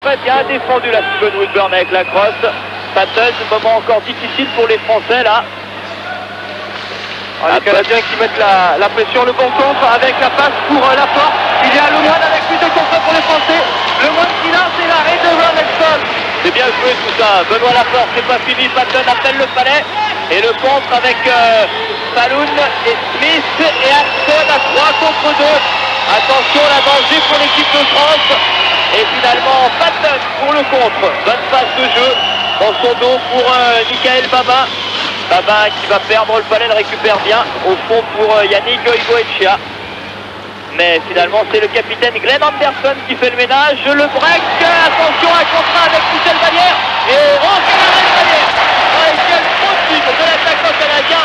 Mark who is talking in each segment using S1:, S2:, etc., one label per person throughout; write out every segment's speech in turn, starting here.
S1: très bien défendu la Steven Woodburn avec la crosse. Patton, moment encore difficile pour les Français là.
S2: Les Canadiens qui mettent la pression, le bon contre avec la passe pour Laporte. Il y a Lemoine avec plus de contre pour les Français. Lemoine qui lance et l'arrêt de Ron Exton.
S1: C'est bien joué tout ça. Benoît Laporte, c'est pas fini. Patton appelle le palais. Et le contre avec Falloun et Smith et Axton à 3 contre 2. Attention, la danger pour l'équipe de France. Et finalement, Patton pour le contre. Bonne passe de jeu dans son dos pour Michael Babin. Babin qui va perdre le palais, le récupère bien. Au fond pour Yannick Goicoechea. Mais finalement, c'est le capitaine Glenn Anderson qui fait le ménage. Le break, attention, un contrat avec Michel Vallière. Et quel arrêt de Vallière. Quel profil de l'attaquant canadien.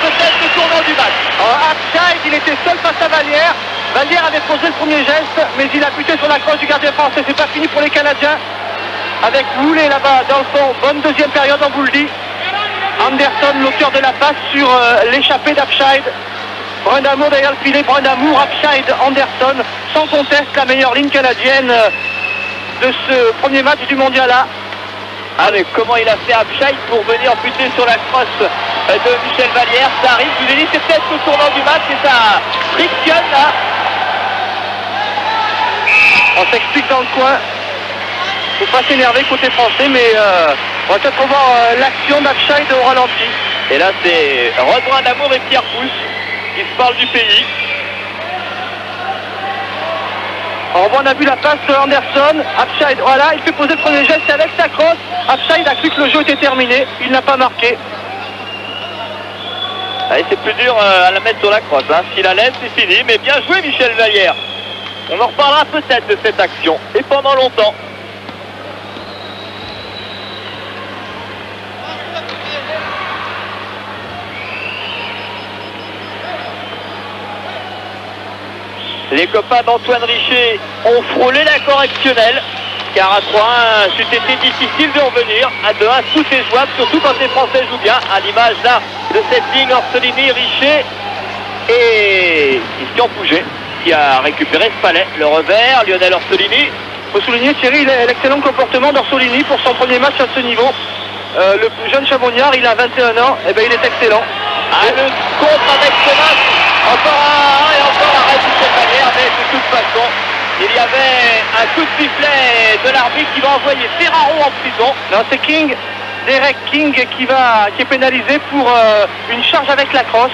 S1: Peut-être le tournant du match.
S2: Upside, il était seul face à Vallière. Vallière avait posé le premier geste, mais il a buté sur la crosse du gardien français. C'est pas fini pour les Canadiens. Avec Woolley là-bas dans le fond. Bonne deuxième période, on vous le dit. Anderson, l'auteur de la passe sur l'échappée d'Upside. Brindamour derrière le filet, Brindamour, Upside, Anderson, sans conteste la meilleure ligne canadienne de ce premier match du mondial là.
S1: Avec comment il a fait Upside pour venir buter sur la crosse de Michel Vallière, ça arrive, je vous ai dit, c'est peut-être le tournant du match et ça frictionne là.
S2: On s'explique dans le coin. Faut pas s'énerver côté français, mais on va peut-être revoir l'action d'Upside au ralenti.
S1: Et là c'est Rod Brindamour et Pierre Pousse qui se parlent du pays.
S2: Alors on a vu la passe de Anderson, Upside, voilà, il fait poser le premier geste avec sa crosse. Upside a cru que le jeu était terminé, il n'a pas marqué.
S1: Allez, c'est plus dur à la mettre sur la crosse, hein. S'il la laisse, c'est fini, mais bien joué Michel Vallière. On en reparlera peut-être de cette action, et pendant longtemps. Les copains d'Antoine Richer ont frôlé la correctionnelle, car à 3-1, c'eût été difficile de revenir. À 2-1, tout est jouable, surtout quand les Français jouent bien, à l'image là de cette ligne Orsolini, Richer et Christian Pouget, qui a récupéré ce palais. Le revers, Lionel Orsolini.
S2: Il faut souligner, Thierry, l'excellent comportement d'Orsolini pour son premier match à ce niveau. Le plus jeune Chamonniard, il a 21 ans, et ben il est excellent.
S1: Le contre avec Thomas, encore un et encore arrêt de Michel Vallière, mais de toute façon, il y avait un coup de sifflet de l'arbitre qui va envoyer Ferraro en prison.
S2: Non, c'est King, Derek King qui est pénalisé pour une charge avec la crosse.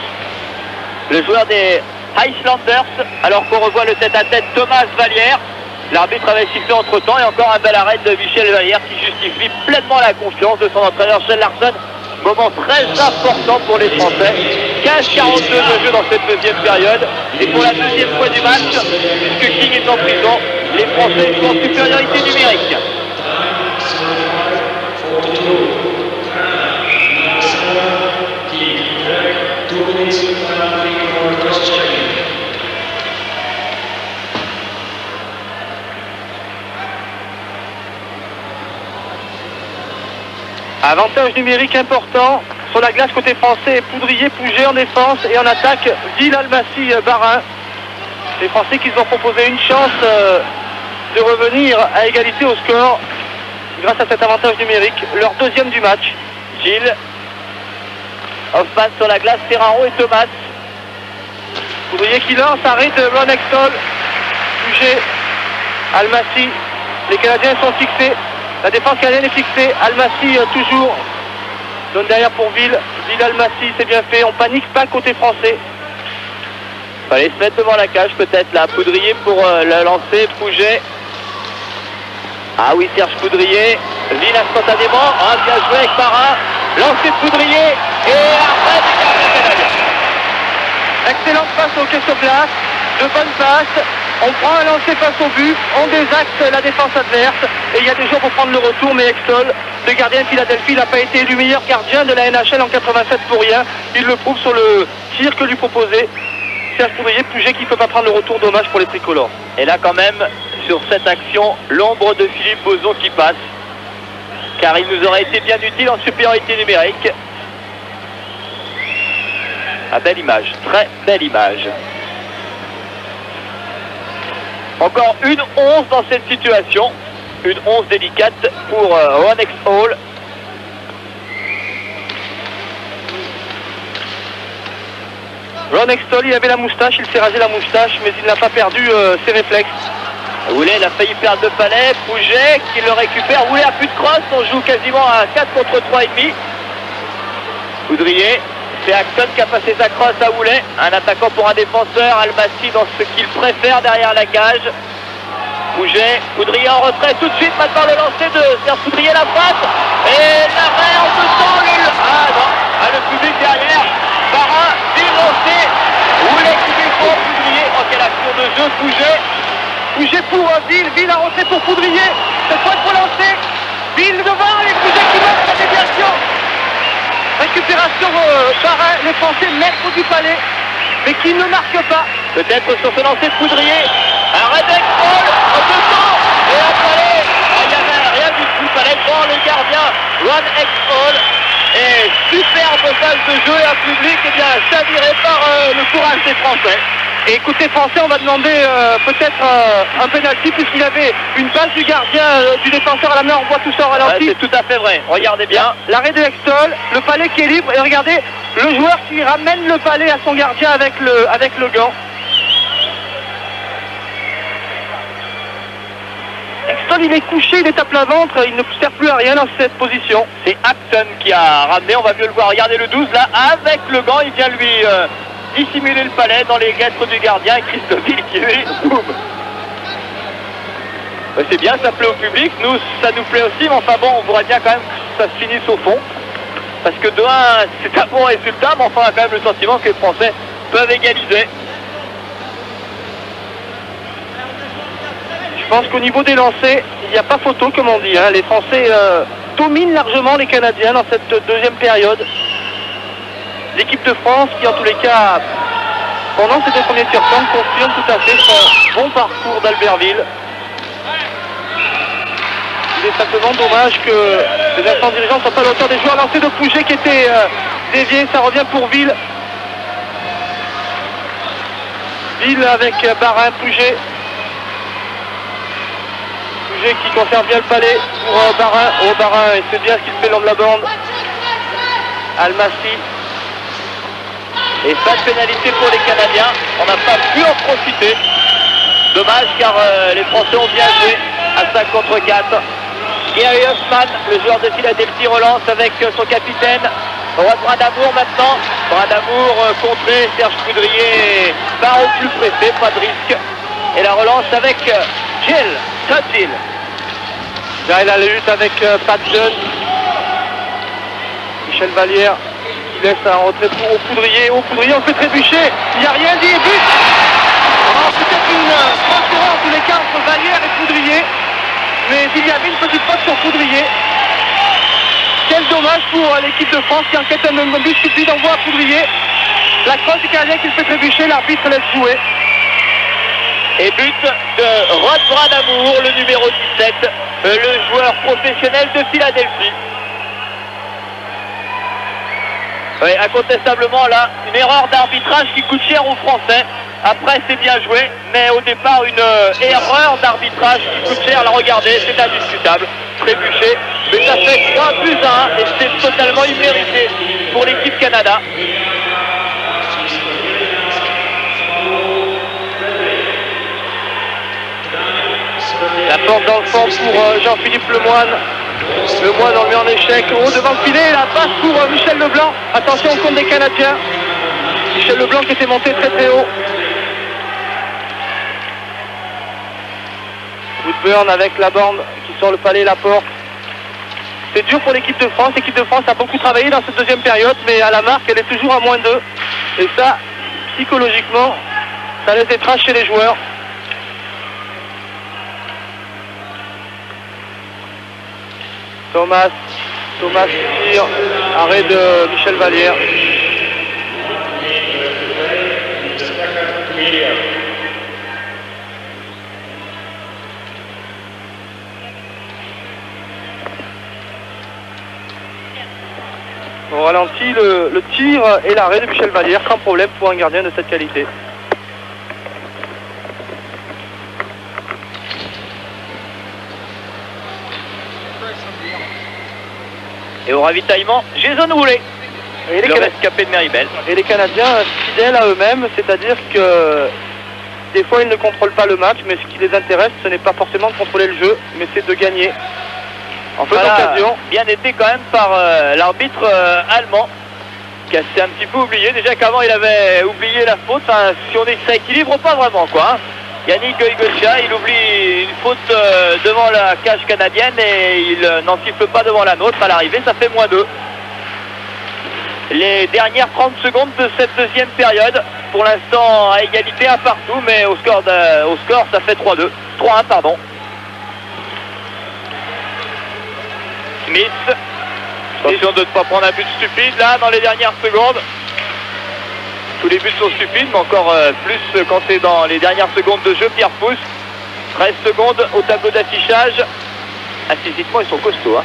S1: Le joueur des Highlanders, alors qu'on revoit le tête-à-tête Thomas Vallière. L'arbitre avait sifflé entre temps et encore un bel arrêt de Michel Vallière qui justifie pleinement la confiance de son entraîneur Shane Larson. Moment très important pour les Français. 15-42 de jeu dans cette deuxième période. Et pour la deuxième fois du match, puisque King est en prison, les Français sont en supériorité numérique.
S2: Avantage numérique important sur la glace côté français. Poudrier, Pouget en défense et en attaque Ville, Almassi, Barin. Les Français qui ont proposé une chance de revenir à égalité au score grâce à cet avantage numérique. Leur deuxième du match.
S1: Gilles, Hoffman sur la glace, Ferraro et Thomas.
S2: Poudrier qui lance, arrêt de Ron Extol. Pouget, Almassi. Les Canadiens sont fixés. La défense canadienne est fixée. Almassi toujours. Donne derrière pour Ville. Ville, Almassi, c'est bien fait. On panique pas côté français.
S1: Fallait se mettre devant la cage peut-être là. Poudrier pour le lancer. Pouget. Ah oui, Serge Poudrier. Ville instantanément. Ah, bien joué avec Barin. Lancer de Poudrier. Et arrêt du gardien canadien.
S2: Excellente passe au hockey sur glace. De bonnes passes. On prend un lancer face au but, on désacte la défense adverse et il y a des jours pour prendre le retour, mais Extol, le gardien de Philadelphie, n'a pas été élu meilleur gardien de la NHL en 87 pour rien. Il le prouve sur le tir que lui proposait Serge Poudrier. Pouget qui ne peut pas prendre le retour, dommage pour les tricolores.
S1: Et là quand même, sur cette action, l'ombre de Philippe Bozon qui passe, car il nous aurait été bien utile en supériorité numérique. Ah, belle image, très belle image. Encore une 11 dans cette situation. Une 11 délicate pour Ron Exhall.
S2: Ron Exhall, il avait la moustache, il s'est rasé la moustache, mais il n'a pas perdu ses réflexes.
S1: Woolley, il a failli perdre le palais. Pouget qui le récupère. Woolley a plus de crosse. On joue quasiment à 4 contre 3,5. Poudrier. C'est Axon qui a passé sa crosse à Woolley. Un attaquant pour un défenseur. Almassi dans ce qu'il préfère derrière la cage. Pouget. Poudrier en retrait tout de suite. Maintenant le lancer de Serge Poudrier, la passe. Et l'arrêt en deux temps. Ah non. Ah, le public derrière. Barin. Il lancé. Woolley qui défend Poudrier. Oh, quelle action de jeu. Pouget pour Ville. Ville a rentré pour Poudrier. Cette fois il faut lancer. Ville devant et Pouget qui marque la déviation. Récupération Barin, les Français maîtres du palais, mais qui ne marque pas. Peut-être sur ce lancer de Poudrier. Arrêt d'Exhall en deux temps. Et un palais. Il n'y avait rien du tout. Palais devant le gardien Ron Exhall. Et superbe phase de jeu et un public chaviré par le courage des Français. Et écoutez Français, on va demander peut-être un pénalty puisqu'il avait une passe du gardien, du défenseur à la main, on voit tout ça au ralenti. C'est tout à fait vrai, regardez bien.
S2: L'arrêt de Exhall, le palais qui est libre et regardez le joueur qui ramène le palais à son gardien avec le gant. Exhall il est couché, il est à plat ventre, il ne sert plus à rien dans cette position.
S1: C'est Acton qui a ramené, on va mieux le voir, regardez le 12 là, avec le gant, il vient lui... dissimuler le palais dans les guêtres du gardien. Christophe qui boum. C'est bien, ça plaît au public, nous ça nous plaît aussi, mais enfin bon, on voudrait bien quand même que ça se finisse au fond, parce que de 1 c'est un bon résultat, mais enfin on a quand même le sentiment que les Français peuvent égaliser.
S2: Je pense qu'au niveau des lancers, il n'y a pas photo comme on dit, hein. Les Français dominent largement les Canadiens dans cette deuxième période. L'équipe de France qui en tous les cas, pendant ces deux premiers tiers-temps, confirme tout à fait son bon parcours d'Albertville. Il est simplement dommage que les instants dirigeants ne soient pas à la hauteur des joueurs. Lancé de Pouget qui était dévié, ça revient pour Ville. Ville avec Barin, Pouget. Pouget qui conserve bien le palais pour Barin. Oh Barin, et c'est bien ce qu'il fait le long de la bande. Almassi.
S1: Et pas de pénalité pour les Canadiens, on n'a pas pu en profiter. Dommage car les Français ont bien joué à 5 contre 4. Gary Huffman, le joueur de Philadelphie, relance avec son capitaine. Bradamour maintenant. Bradamour contré, Serge Poudrier part au plus pressé, pas de risque. Et la relance avec Todd Gill.
S2: Là il a la lutte avec Pat Dunn. Michel Vallière. Il laisse un retrait au Poudrier. Au Poudrier, on fait trébucher. Il n'y a rien dit. But. Peut-être une grosse erreur en tous les cas entre Vallière et Poudrier. Mais il y avait une petite faute sur Poudrier. Quel dommage pour l'équipe de France qui enquête un but stupide. On voit à Poudrier. La crosse du Canadien qui le fait trébucher. L'arbitre laisse jouer.
S1: Et but de Rod Bradamour, le numéro 17, le joueur professionnel de Philadelphie. Oui, incontestablement là, une erreur d'arbitrage qui coûte cher aux Français. Après c'est bien joué, mais au départ une erreur d'arbitrage qui coûte cher. Là regardez, c'est indiscutable. Trébuché, mais ça fait 1+1 et c'est totalement immérité pour l'équipe Canada.
S2: La porte dans le fond pour Jean-Philippe Lemoine. Lemoine on le met en échec. Oh, devant le filet, la passe pour Michel Leblanc. Attention au compte des Canadiens. Michel Leblanc qui était monté très très haut. Woodburn avec la bande qui sort le palais et la porte. C'est dur pour l'équipe de France. L'équipe de France a beaucoup travaillé dans cette deuxième période, mais à la marque, elle est toujours à -2. Et ça, psychologiquement, ça laisse des traces chez les joueurs. Thomas tire, arrêt de Michel Vallière. On ralentit le tir et l'arrêt de Michel Vallière sans problème pour un gardien de cette qualité.
S1: Et au ravitaillement, Jason Woolley, le rescapé de Meribel.
S2: Et les Canadiens fidèles à eux-mêmes, c'est-à-dire que des fois ils ne contrôlent pas le match, mais ce qui les intéresse, ce n'est pas forcément de contrôler le jeu, mais c'est de gagner. En fin d'occasion.
S1: Bien aidé quand même par l'arbitre allemand, qui s'est un petit peu oublié. Déjà qu'avant il avait oublié la faute. Enfin, si on dit que ça équilibre pas vraiment quoi. Hein. Yannick Goigocha, il oublie une faute devant la cage canadienne et il n'en siffle pas devant la nôtre à l'arrivée, ça fait -2. Les dernières 30 secondes de cette deuxième période, pour l'instant à égalité, un partout, mais au score ça fait 3-2, 3-1 pardon. Smith, attention de ne pas prendre un but stupide là dans les dernières secondes. Tous les buts sont stupides, mais encore plus quand c'est dans les dernières secondes de jeu. Pierre Pousse, 13 secondes au tableau d'affichage. Ah, physiquement, ils sont costauds. Hein.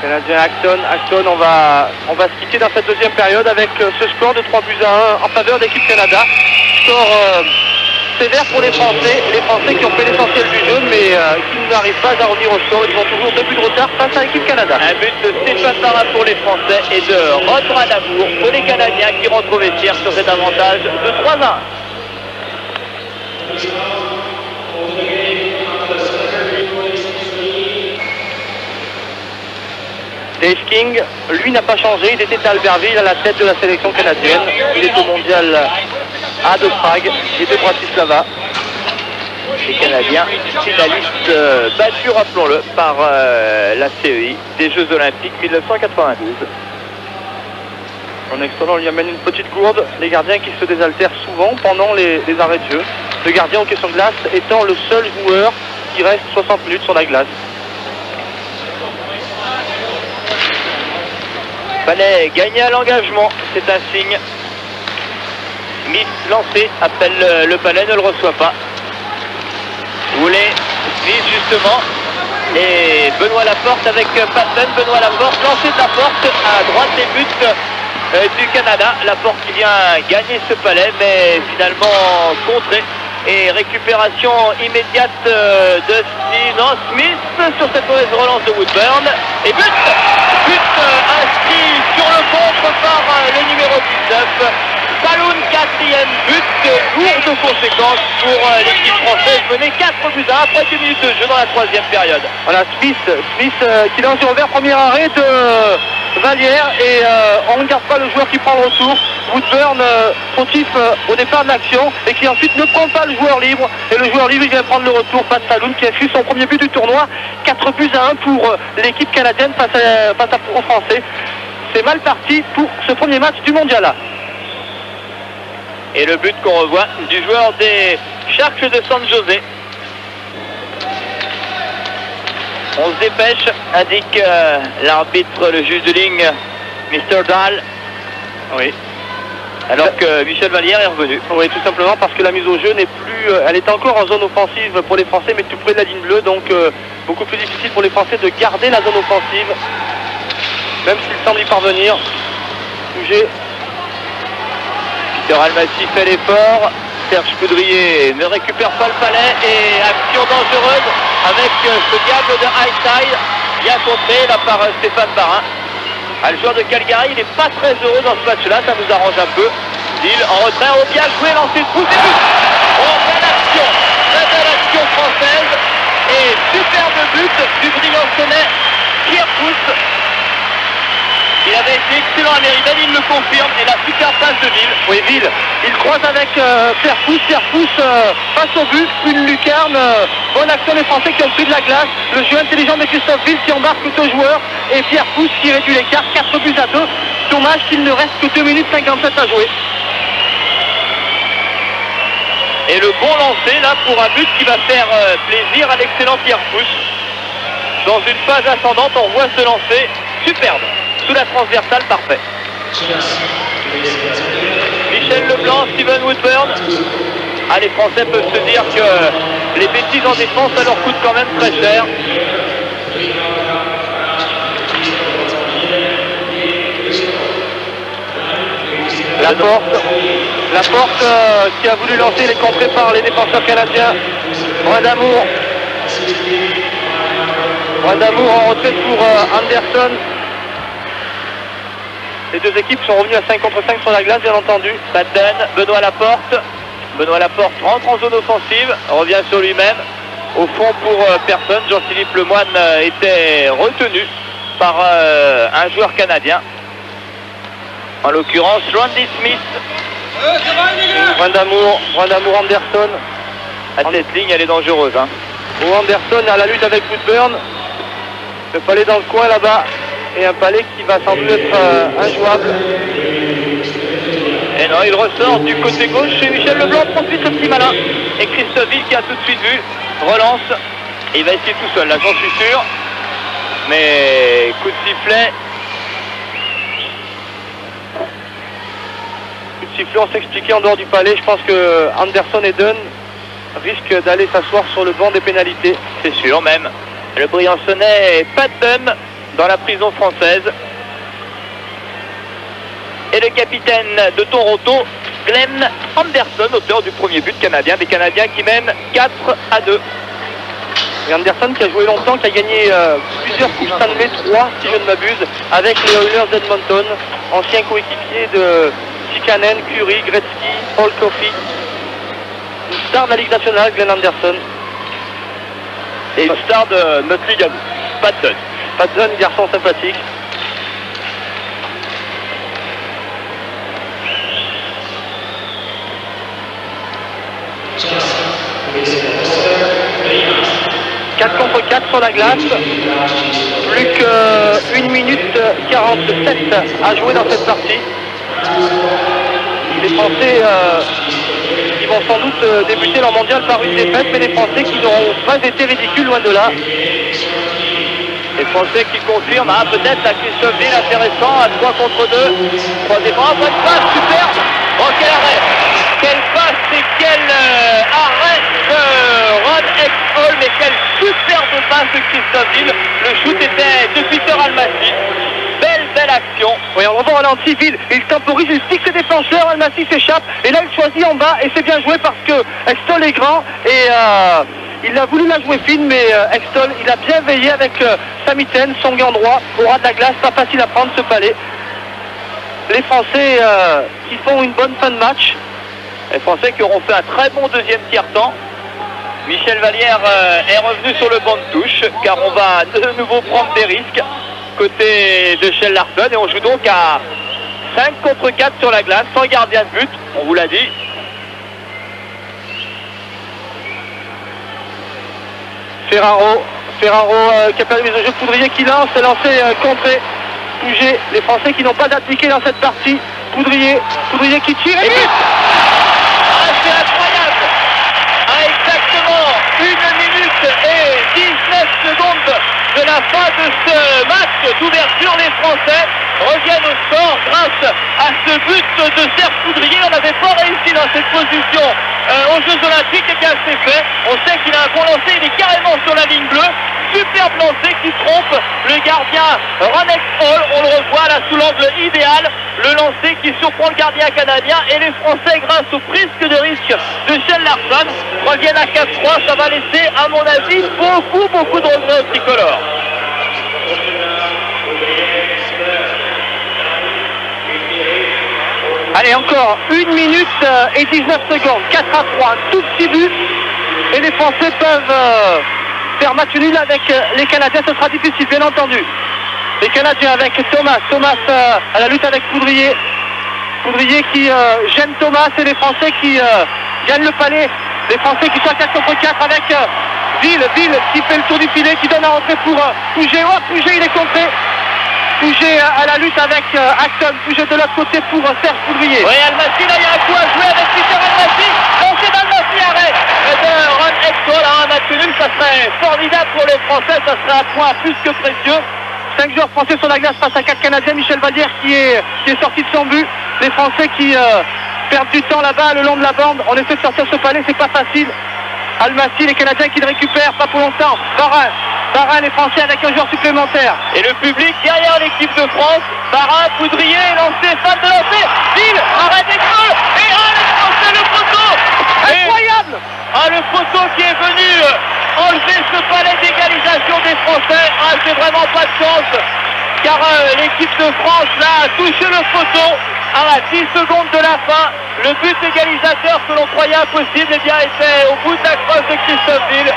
S2: Canadien Acton, on va se quitter dans cette deuxième période avec ce score de 3-1 en faveur d'équipe Canada. Score sévère pour les Français qui ont fait l'essentiel du jeu, mais qui n'arrivent pas à revenir au score. Ils ont toujours 2 buts de retard face à l'équipe Canada.
S1: Un but de Stéphane Barra pour les Français et de Rod Bradamour pour les Canadiens qui rentrent au vestiaire sur cet avantage de 3-1.
S2: Dave King, lui, n'a pas changé. Il était à Albertville à la tête de la sélection canadienne. Il est au mondial A de Prague et de Bratislava.
S1: Les Canadiens, finalistes battus, rappelons-le, par la CEI des Jeux Olympiques 1992.
S2: En extendant, on lui amène une petite gourde. Les gardiens qui se désaltèrent souvent pendant les arrêts de jeu. Le gardien en question de glace étant le seul joueur qui reste 60 minutes sur la glace.
S1: Fallait gagner à l'engagement, c'est un signe. Smith lancé, appelle le palais, ne le reçoit pas. Woolley, Smith justement. Et Benoît Laporte avec Patton. Benoît Laporte, lancé de la porte à droite des buts du Canada. Laporte qui vient gagner ce palais, mais finalement contré. Et récupération immédiate de Smith sur cette mauvaise relance de Woodburn. Et but inscrit sur le contre par le numéro 19. Falloun, 4e but, lourd de conséquences pour l'équipe française, menée 4-1 après 2 minutes de jeu dans la 3e période.
S2: Voilà, Smith qui lance du revers, premier arrêt de Vallière et on ne garde pas le joueur qui prend le retour. Woodburn, fautif au départ de l'action et qui ensuite ne prend pas le joueur libre. Et le joueur libre il vient prendre le retour face à Falloun qui a fait son premier but du tournoi. 4-1 pour l'équipe canadienne face aux Français. C'est mal parti pour ce premier match du mondial.
S1: Et le but qu'on revoit du joueur des Sharks de San José. On se dépêche, indique l'arbitre, le juge de ligne, Mr. Dahl.
S2: Oui.
S1: Alors que Michel Vallière est revenu.
S2: Oui, tout simplement parce que la mise au jeu n'est plus... elle est encore en zone offensive pour les Français, mais tout près de la ligne bleue, donc beaucoup plus difficile pour les Français de garder la zone offensive, même s'ils semblent y parvenir. Bouger.
S1: Peter Almassi fait l'effort. Serge Coudrier ne récupère pas le palais et action dangereuse avec ce diable de Highside. Bien contré là par Stéphane Barra. Le joueur de Calgary, il n'est pas très heureux dans ce match-là, ça nous arrange un peu. Lille en retrait, on bien joué, lancé de pouce et but. Oh, belle action française et superbe but du brillant Sonnais, Pierre Pousse. Il avait été excellent à Meribel, il le confirme, et la super passe de Ville.
S2: Oui, Ville, il croise avec Pierre Pousse face au but, une lucarne, bonne action des Français qui ont pris de la glace, le jeu intelligent de Christophe Ville qui embarque 2 joueurs, et Pierre Pousse qui réduit l'écart, 4-2. Dommage qu'il ne reste que 2 minutes 57 à jouer.
S1: Et le bon lancer là pour un but qui va faire plaisir à l'excellent Pierre Pousse. Dans une phase ascendante, on voit ce lancer superbe. Sous la transversale, parfait. Michel Leblanc, Steven Woodburn. Ah, les Français peuvent se dire que les bêtises en défense, ça leur coûte quand même très cher.
S2: Laporte qui a voulu lancer les contrées par les défenseurs canadiens. Bradamour. Brandebourg en retrait pour Anderson. Les deux équipes sont revenues à 5 contre 5 sur la glace, bien entendu.
S1: Patten, Benoît Laporte. Benoît Laporte rentre en zone offensive, revient sur lui-même. Au fond pour personne, Jean-Philippe Lemoine était retenu par un joueur canadien. En l'occurrence, Randy Smith.
S2: Brandebourg Anderson.
S1: À cette ligne, elle est dangereuse. Hein.
S2: Anderson à la lutte avec Woodburn. Le palais dans le coin là-bas. Et un palais qui va sans doute être injouable.
S1: Et non, il ressort du côté gauche chez Michel Leblanc, profite ce petit malin. Et Christophe Ville qui a tout de suite vu, relance. Et il va essayer tout seul, là j'en suis sûr. Mais coup de sifflet.
S2: Coup de sifflet, on s'expliquait en dehors du palais. Je pense que Anderson et Dunn risquent d'aller s'asseoir sur le banc des pénalités.
S1: C'est sûr même. Le Briançonnais Patten dans la prison française. Et le capitaine de Toronto, Glenn Anderson, auteur du premier but canadien, des Canadiens qui mènent 4-2.
S2: Et Anderson qui a joué longtemps, qui a gagné plusieurs coupes Stanley, 3 si je ne m'abuse, avec les Oilers d'Edmonton, ancien coéquipier de Tikkanen, Curry, Gretzky, Paul Coffey. Une star de la Ligue nationale, Glenn Anderson.
S1: Et une star de notre ligue à nous, Patten.
S2: Patten, garçon sympathique. « 4 contre 4 sur la glace, plus que 1 minute 47 à jouer dans cette partie. Les Français qui vont sans doute débuter leur mondial par une défaite, mais les Français qui n'auront pas été ridicules, loin de là.
S1: Les Français qui confirment, ah, peut-être la Christophe Ville intéressant à 3 contre 2. Troisième bonne passe, super. Oh, quel arrêt! Quelle passe et quel arrêt de Ron Exhall, mais quelle superbe passe de Christophe Ville. Le shoot était de Peter Almassi. Belle action.
S2: Oui, on va voir ralenti, Ville. Il temporise, il fixe ses défenseurs, Almassi s'échappe. Et là, il choisit en bas et c'est bien joué parce que Exhall est grand et il a voulu la jouer fine, mais Exhall, il a bien veillé avec Samiten, son gant droit, au ras de la glace. Pas facile à prendre ce palais. Les Français qui font une bonne fin de match.
S1: Les Français qui auront fait un très bon deuxième tiers-temps. Michel Vallière est revenu sur le banc de touche, car on va de nouveau prendre des risques côté de Shell Larson. Et on joue donc à 5 contre 4 sur la glace, sans gardien de but, on vous l'a dit.
S2: Ferraro qui a perdu le jeu. Poudrier qui lance, c'est lancé contré. Pouget, les Français qui n'ont pas d'appliqué dans cette partie. Poudrier qui tire et but.
S1: C'est incroyable. À exactement 1 minute et 19 secondes de la fin de ce match d'ouverture, les Français reviennent au score grâce à ce but de Serge Poudrier. On n'avait pas réussi dans cette position aux Jeux Olympiques, et bien c'est fait. On sait qu'il a un bon lancer, il est carrément sur la ligne bleue. Superbe lancer qui trompe le gardien Ron Exhall. On le revoit là sous l'angle idéal. Le lancer qui surprend le gardien canadien. Et les Français, grâce au risque de risque de Shell Larson, reviennent à 4-3. Ça va laisser, à mon avis, beaucoup de regrets aux tricolores.
S2: Allez, encore 1 minute et 19 secondes. 4-3, un tout petit but. Et les Français peuvent faire match nul avec les Canadiens. Ce sera difficile, bien entendu. Les Canadiens avec Thomas à la lutte avec Poudrier qui gêne Thomas, et les Français qui gagnent le palais. Les Français qui sont à 4 contre 4 avec Ville qui fait le tour du filet, qui donne à rentrer pour Pouget. Oh, Pouget, il est contré. Pouget à la lutte avec Acton. Pouget de l'autre côté pour Serge Poudrier.
S1: Oui, Almassi, là il y a un coup à jouer avec Peter Almassi. Lancé d'Almassi, arrêt de Ron Exhall. Un match nul, ça serait formidable pour les Français. Ça serait un point plus que précieux.
S2: 5 joueurs français sur la glace face à 4 Canadiens. Michel Vallière qui est sorti de son but. Les Français qui perdent du temps là-bas le long de la bande. On essaie de sortir ce palais, c'est pas facile. Almassi, les Canadiens qui le récupèrent, pas pour longtemps. Barin, les Français avec un joueur supplémentaire.
S1: Et le public derrière l'équipe de France. Barin, Poudrier, lancé, fin de lancer. Ville, arrêt d'Exhall. Et les Français, le poteau.
S2: Incroyable.
S1: Le poteau qui est venu enlever ce palais d'égalisation des Français. de France là a touché le poteau à 10 secondes de la fin. Le but égalisateur que l'on croyait impossible, eh bien, était au bout de la crosse de Christophe Ville.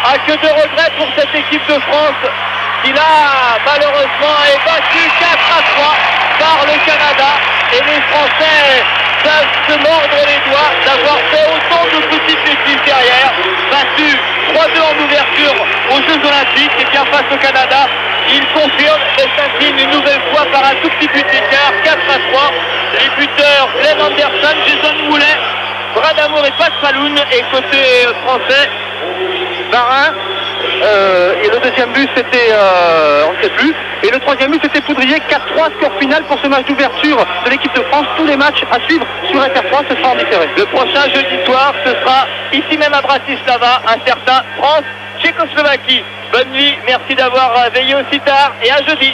S1: Ah, que de regrets pour cette équipe de France qui là malheureusement est battue 4-3 par le Canada, et les Français peuvent se mordre les doigts d'avoir fait autant de petites bêtises derrière. Battu 3-2 en ouverture aux Jeux Olympiques, et bien face au Canada, il confirme et s'incline une nouvelle fois par un tout petit but d'écart, 4-3. Les buteurs Glenn Anderson, Jason Moulet, Brad Amour et Pat Falloun, et côté français Barin, et le deuxième but c'était, on ne sait plus, et le troisième but c'était Poudrier. 4-3, score final pour ce match d'ouverture de l'équipe de France. Tous les matchs à suivre sur FR3, ce sera en différé. Le prochain jeudi soir, ce sera ici même à Bratislava, un certain France-Tchécoslovaquie. Bonne nuit, merci d'avoir veillé aussi tard, et à jeudi.